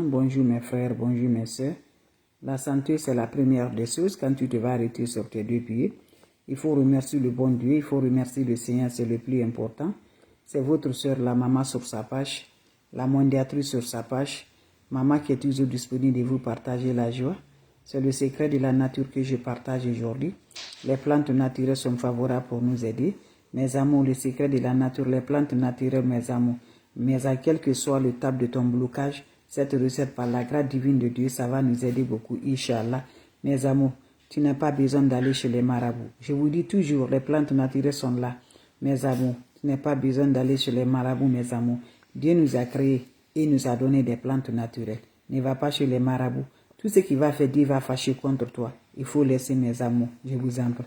bonjour mes frères, bonjour mes soeurs. La santé, c'est la première des choses. Quand tu te vas arrêter sur tes deux pieds, il faut remercier le bon Dieu, il faut remercier le Seigneur, c'est le plus important. C'est votre soeur, la maman sur sa page, la mondiatrice sur sa page, maman qui est toujours disponible de vous partager la joie. C'est le secret de la nature que je partage aujourd'hui. Les plantes naturelles sont favorables pour nous aider. Mes amours, le secret de la nature, les plantes naturelles, mes amours. Mais à quel que soit le table de ton blocage, cette recette par la grâce divine de Dieu, ça va nous aider beaucoup, Inch'Allah. Mes amours, tu n'as pas besoin d'aller chez les marabouts. Je vous dis toujours, les plantes naturelles sont là. Mes amours, tu n'as pas besoin d'aller chez les marabouts, mes amours. Dieu nous a créés et nous a donné des plantes naturelles. Ne va pas chez les marabouts. Tout ce qui va faire Dieu va fâcher contre toi. Il faut laisser, mes amours, je vous en prie.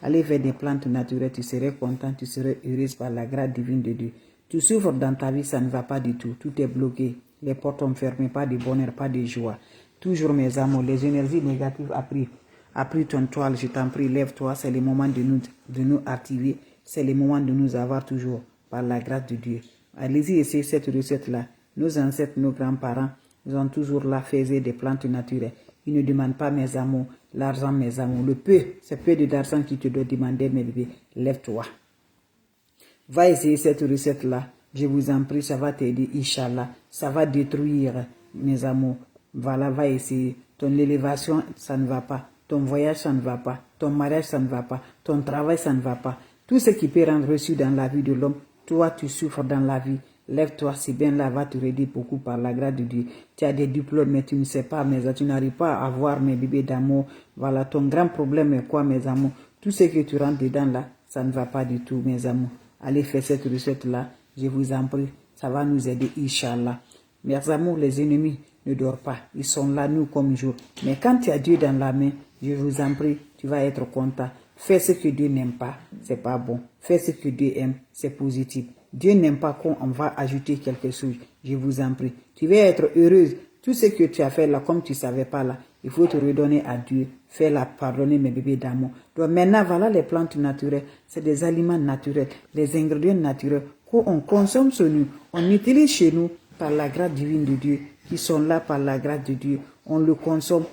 Allez vers des plantes naturelles, tu serais content, tu serais heureuse par la grâce divine de Dieu. Tu souffres dans ta vie, ça ne va pas du tout. Tout est bloqué. Les portes sont fermées, pas de bonheur, pas de joie. Toujours, mes amours, les énergies négatives a pris ton toile, je t'en prie, lève-toi. C'est le moment de nous activer. C'est le moment de nous avoir toujours par la grâce de Dieu. Allez-y, essayez cette recette-là. Nos ancêtres, nos grands-parents, ils ont toujours là fait des plantes naturelles. Ils ne demandent pas, mes amours, l'argent, mes amours. Le peu, c'est peu d'argent qui te doit demander, mes bébés. Lève-toi. Va essayer cette recette-là. Je vous en prie, ça va t'aider, Inch'Allah. Ça va détruire, mes amours. Voilà, va essayer. Ton élévation, ça ne va pas. Ton voyage, ça ne va pas. Ton mariage, ça ne va pas. Ton travail, ça ne va pas. Tout ce qui peut rendre reçu dans la vie de l'homme, toi, tu souffres dans la vie. Lève-toi, c'est bien là, va te aider beaucoup par la grâce de Dieu. Tu as des diplômes, mais tu ne sais pas, mais tu n'arrives pas à avoir mes bébés d'amour. Voilà, ton grand problème est quoi, mes amours? Tout ce que tu rentres dedans là, ça ne va pas du tout, mes amours. Allez faire cette recette-là, je vous en prie. Ça va nous aider, Inch'Allah. Mes amours, les ennemis ne dorment pas. Ils sont là, nous, comme jour. Mais quand tu as Dieu dans la main, je vous en prie, tu vas être content. Fais ce que Dieu n'aime pas, c'est pas bon. Fais ce que Dieu aime, c'est positif. Dieu n'aime pas qu'on va ajouter quelque chose. Je vous en prie. Tu vas être heureuse. Tout ce que tu as fait là, comme tu ne savais pas là, il faut te redonner à Dieu. Fais-la pardonner, mes bébés d'amour. Donc maintenant, voilà les plantes naturelles. C'est des aliments naturels, des ingrédients naturels qu'on consomme sur nous. On utilise chez nous par la grâce divine de Dieu, qui sont là par la grâce de Dieu. On le consomme.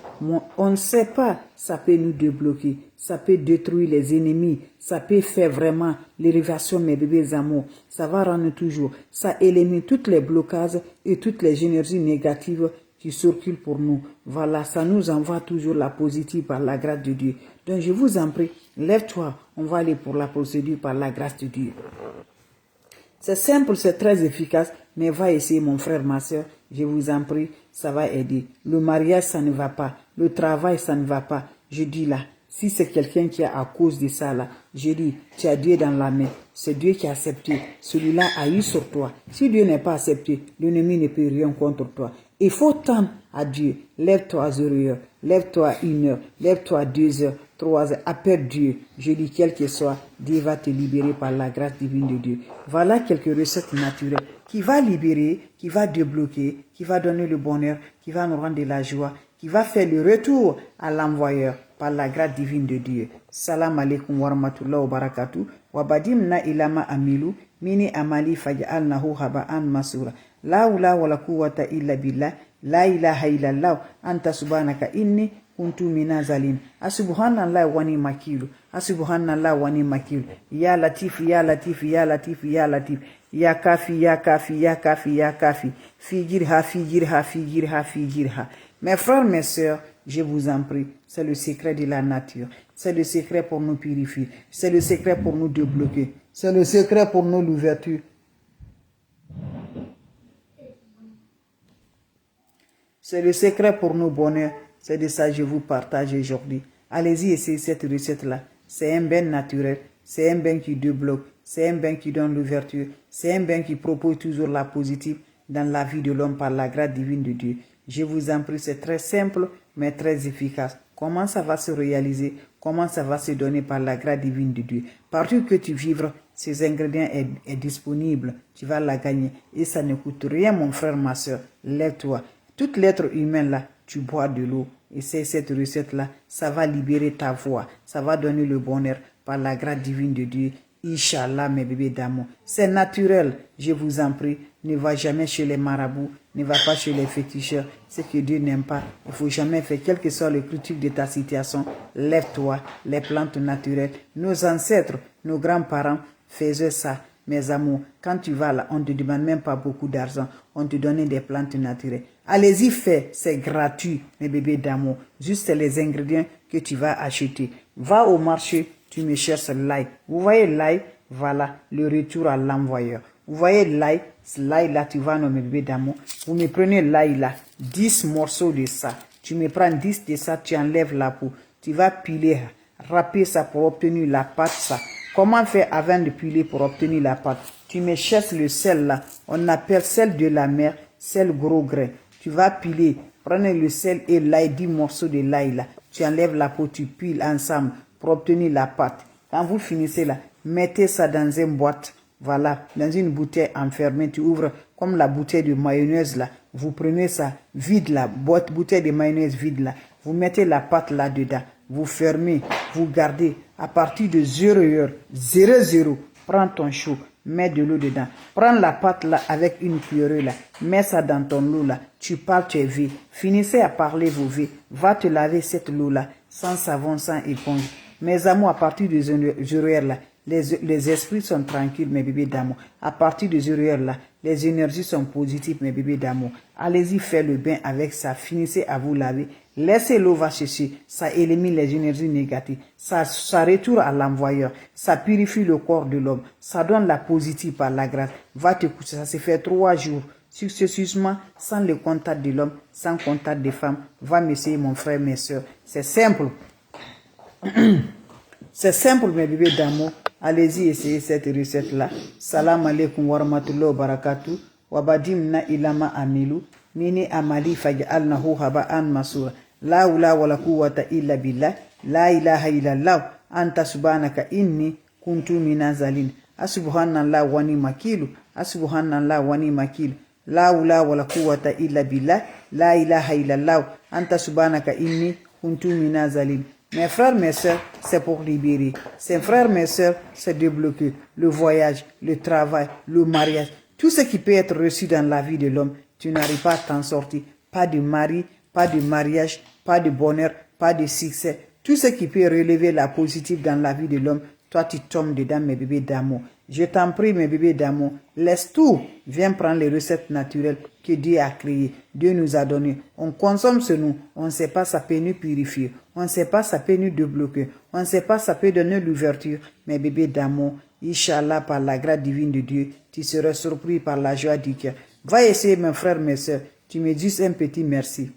On ne sait pas, ça peut nous débloquer. Ça peut détruire les ennemis. Ça peut faire vraiment l'élévation, mes bébés amours. Ça va rendre toujours. Ça élimine tous les blocages et toutes les énergies négatives qui circulent pour nous. Voilà, ça nous envoie toujours la positive par la grâce de Dieu. Donc je vous en prie, lève-toi. On va aller pour la procédure par la grâce de Dieu. C'est simple, c'est très efficace, mais va essayer, mon frère, ma soeur, je vous en prie, ça va aider. Le mariage, ça ne va pas. Le travail, ça ne va pas. Je dis là, si c'est quelqu'un qui a à cause de ça là, je dis, tu as Dieu dans la main. C'est Dieu qui a accepté. Celui-là a eu sur toi. Si Dieu n'est pas accepté, l'ennemi ne peut rien contre toi. Il faut tendre à Dieu. Lève-toi à 0 heure, lève-toi à 1 heure, lève-toi à 2 heures, 3 heures. Appelle Dieu. Je dis, quel que soit, Dieu va te libérer par la grâce divine de Dieu. Voilà quelques recettes naturelles qui va libérer, qui va débloquer, qui va donner le bonheur, qui va nous rendre de la joie, qui va faire le retour à l'envoyeur par la grâce divine de Dieu. Salam alaikum wa rahmatullahi wa barakatuh. Wa badimna ilama amilu mini amali faj'alnahu haba'an masura. La hawla wa la quwwata illa billah. La ilaha illallah. Anta subhanaka inni kuntu minazalin. Asubhanallah wa ni makilu. Asubhanallah wa ni makilu. Ya latif, ya latif, ya latif, ya latif. Ya kafi, ya kafi, ya kafi, ya kafi. Figirha, figirha, figirha, figirha. Mes frères, mes sœurs, je vous en prie, c'est le secret de la nature. C'est le secret pour nous purifier. C'est le secret pour nous débloquer. C'est le secret pour nous l'ouverture. C'est le secret pour nos bonheurs. C'est de ça que je vous partage aujourd'hui. Allez-y, essayez cette recette-là. C'est un bain naturel. C'est un bain qui débloque. C'est un bain qui donne l'ouverture. C'est un bain qui propose toujours la positive dans la vie de l'homme par la grâce divine de Dieu. Je vous en prie, c'est très simple, mais très efficace. Comment ça va se réaliser? Comment ça va se donner par la grâce divine de Dieu? Partout que tu vivres, ces ingrédients est disponible. Tu vas la gagner. Et ça ne coûte rien, mon frère, ma soeur. Lève-toi. Tout l'être humain là, tu bois de l'eau. Et c'est cette recette là, ça va libérer ta voix. Ça va donner le bonheur par la grâce divine de Dieu. Inch'Allah, mes bébés d'amour. C'est naturel, je vous en prie. Ne va jamais chez les marabouts, ne va pas chez les féticheurs. Ce que Dieu n'aime pas, il ne faut jamais faire, quel que soit le critique de ta situation. Lève-toi, les plantes naturelles. Nos ancêtres, nos grands-parents faisaient ça. Mes amours, quand tu vas là, on ne te demande même pas beaucoup d'argent. On te donne des plantes naturelles. Allez-y, fais, c'est gratuit, mes bébés d'amour. Juste les ingrédients que tu vas acheter. Va au marché, tu me cherches l'ail. Vous voyez l'ail? Voilà, le retour à l'envoyeur. Vous voyez l'ail? L'ail là, tu vas, mes bébés d'amour. Vous me prenez l'ail là, 10 morceaux de ça. Tu me prends 10 de ça, tu enlèves la peau. Tu vas piler, râper ça pour obtenir la pâte ça. Comment faire avant de piler pour obtenir la pâte? Tu me cherches le sel là. On appelle sel de la mer, sel gros grain. Tu vas piler, prendre le sel et l'ail, 10 morceaux de l'ail là. Tu enlèves la peau, tu piles ensemble pour obtenir la pâte. Quand vous finissez là, mettez ça dans une boîte. Voilà, dans une bouteille enfermée. Tu ouvres comme la bouteille de mayonnaise là. Vous prenez ça vide là, bouteille de mayonnaise vide là. Vous mettez la pâte là dedans. Vous fermez, vous gardez. À partir de 0 heure, 00, prends ton chou, mets de l'eau dedans. Prends la pâte là avec une cuillerée là, mets ça dans ton eau là. Tu parles, tu es vie. Finissez à parler vos vies. Va te laver cette eau là, sans savon, sans éponge. Mes amours, à partir de 0 heure là, les esprits sont tranquilles, mes bébés d'amour. À partir de 0 heure là, les énergies sont positives, mes bébés d'amour. Allez-y faire le bain avec ça. Finissez à vous laver. Laissez l'eau va chercher. Ça élimine les énergies négatives. Ça retourne à l'envoyeur. Ça purifie le corps de l'homme. Ça donne la positive par la grâce. Va te coucher. Ça se fait 3 jours. Successivement, sans le contact de l'homme, sans contact des femmes. Va m'essayer, mon frère, mes soeurs. C'est simple. C'est simple, mes bébés d'amour. Allez-y essayer cette recette-là. Salam alaikum wa rahmatullahi wa barakatuh. Wabadimna ilama amilu. Mini amali faj'alnahu haba'an masura. La ula wa la quwwata illa billah. La ilaha illallah. Anta subhanaka inni kuntu minazalin. Asubhanallah wa ni makilu. Asubhanallah wa ni makilu. La ula wa la quwwata illa billah. La ilaha illallah. Anta subhanaka inni kuntu minazalin. Mes frères, mes sœurs, c'est pour libérer. Mes frères, mes sœurs, c'est débloquer le voyage, le travail, le mariage. Tout ce qui peut être reçu dans la vie de l'homme, tu n'arrives pas à t'en sortir. Pas de mari, pas de mariage, pas de bonheur, pas de succès. Tout ce qui peut relever la positive dans la vie de l'homme, toi tu tombes dedans, mes bébés d'amour. Je t'en prie, mes bébés d'amour, laisse tout. Viens prendre les recettes naturelles que Dieu a créées. Dieu nous a données. On consomme ce nous. On ne sait pas, ça peut nous purifier. On ne sait pas, ça peut nous débloquer. On ne sait pas, ça peut donner l'ouverture. Mes bébés d'amour, Inch'Allah, par la grâce divine de Dieu, tu seras surpris par la joie du cœur. Va essayer, mes frères, mes soeurs. Tu me dis un petit merci.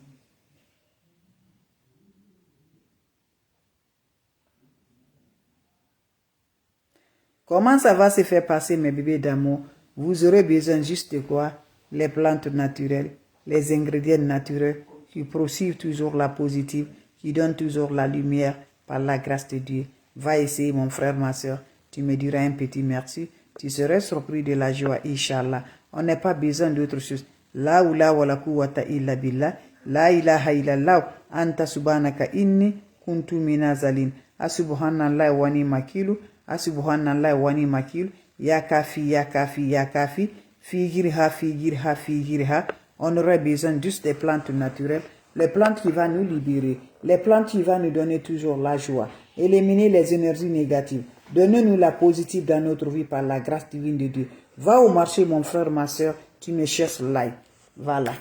Comment ça va se faire passer, mes bébés d'amour? Vous aurez besoin juste de quoi? Les plantes naturelles, les ingrédients naturels qui poursuivent toujours la positive, qui donnent toujours la lumière par la grâce de Dieu. Va essayer, mon frère, ma soeur. Tu me diras un petit merci. Tu serais surpris de la joie, Inch'Allah. On n'a pas besoin d'autre chose. La oula wa la quwwata illa billah. La ilaha illallah. Anta subhanaka inni kuntu minazalin. Asubhanallah wa ni makilu. Asubhanallah wa ni makilu. Ya kafi, ya kafi, ya kafi. Figirha, figirha, figirha. On aurait besoin juste des plantes naturelles. Les plantes qui vont nous libérer. Les plantes qui vont nous donner toujours la joie. Éliminer les énergies négatives. Donnez-nous la positive dans notre vie par la grâce divine de Dieu. Va au marché, mon frère, ma soeur. Tu me cherches l'ail. Voilà.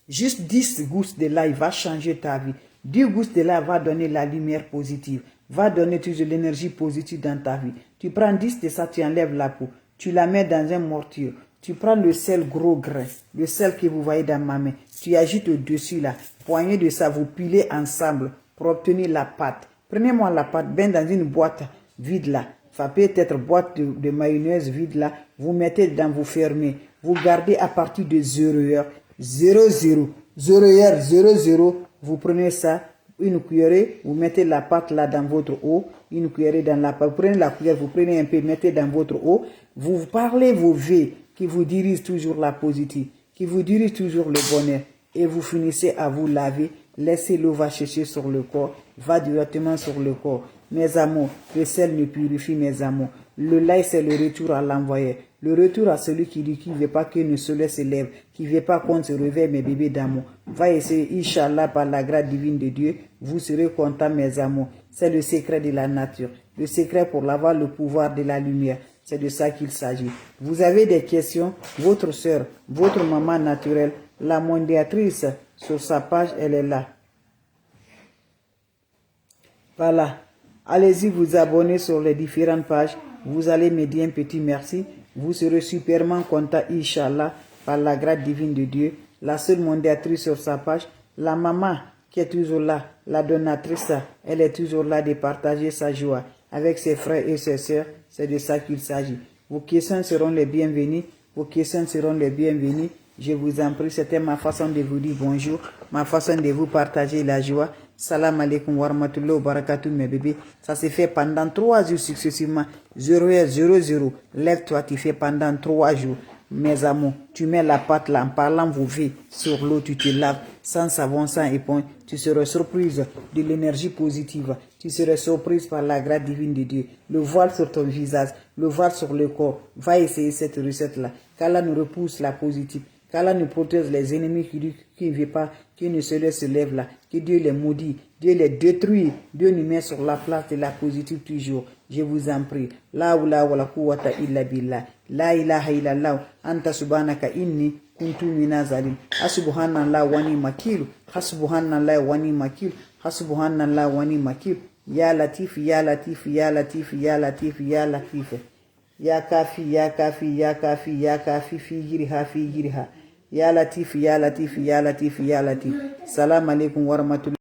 Juste 10 gouttes de l'ail va changer ta vie. 10 gouttes de l'ail va donner la lumière positive. Va donner toujours l'énergie positive dans ta vie. Tu prends 10 de ça, tu enlèves la peau. Tu la mets dans un mortier. Tu prends le sel gros grain. Le sel que vous voyez dans ma main. Tu agites au-dessus là. Poignée de ça, vous pilez ensemble pour obtenir la pâte. Prenez-moi la pâte, bien dans une boîte vide là. Ça peut être boîte de mayonnaise vide là. Vous mettez dedans, vous fermez. Vous gardez à partir de 0 heure. 0, 0. 0 heure, 0, 0. Vous prenez ça, une cuillerée, vous mettez la pâte là dans votre eau. Une cuillerée dans la pâte. Vous prenez la cuillère, vous prenez un peu, mettez dans votre eau. Vous parlez vos vœux qui vous dirigent toujours la positive, qui vous dirigent toujours le bonheur. Et vous finissez à vous laver. Laissez l'eau va chercher sur le corps. Va directement sur le corps. Mes amours, le sel me purifie, mes amours. Le lait, c'est le retour à l'envoyé. Le retour à celui qui dit qu'il ne veut pas que le soleil se lève, qui ne veut pas qu'on se réveille, mes bébés d'amour. Va essayer, Inch'Allah, par la grâce divine de Dieu, vous serez contents, mes amours. C'est le secret de la nature, le secret pour avoir le pouvoir de la lumière. C'est de ça qu'il s'agit. Vous avez des questions, votre soeur, votre maman naturelle, la mondiatrice, sur sa page, elle est là. Voilà. Allez-y vous abonner sur les différentes pages. Vous allez me dire un petit merci. Vous serez superment content, Inch'Allah, par la grâce divine de Dieu. La seule mondiatrice sur sa page. La maman qui est toujours là, la donatrice, elle est toujours là de partager sa joie avec ses frères et ses sœurs. C'est de ça qu'il s'agit. Vos questions seront les bienvenues. Vos questions seront les bienvenues. Je vous en prie, c'était ma façon de vous dire bonjour, ma façon de vous partager la joie. Salam alaikum wa rahmatullahi wa barakatuh, mes bébés. Ça se fait pendant 3 jours successivement. 0h00. Lève-toi, tu fais pendant 3 jours. Mes amours, tu mets la pâte là en parlant vos vies sur l'eau, tu te laves sans savon, sans éponge. Tu seras surprise de l'énergie positive. Tu seras surprise par la grâce divine de Dieu. Le voile sur ton visage, le voile sur le corps. Va essayer cette recette-là. Qu'Allah nous repousse la positive. Qu'Allah nous protège les ennemis qui ne veulent pas, qui ne se lèvent là. Que Dieu les maudit, Dieu les détruit. Dieu nous met sur la place de la positive toujours. Je vous en prie. La hawla wa la quwwata illa billah. La ilaha illallah. Anta subhanaka inni kuntu minazalim. Hasubhanallah wa ni makil. Hasubhanallah wa ni makil. Hasubhanallah wa ni makil. Ya latif, ya latif, ya latif, ya latif, ya latif. Ya kafi, ya kafi, ya kafi, ya kafi, fi jiriha, fi jiriha. Ya latif, ya latif, ya latif, ya latif. Salam alaikum wa rahmatullahi.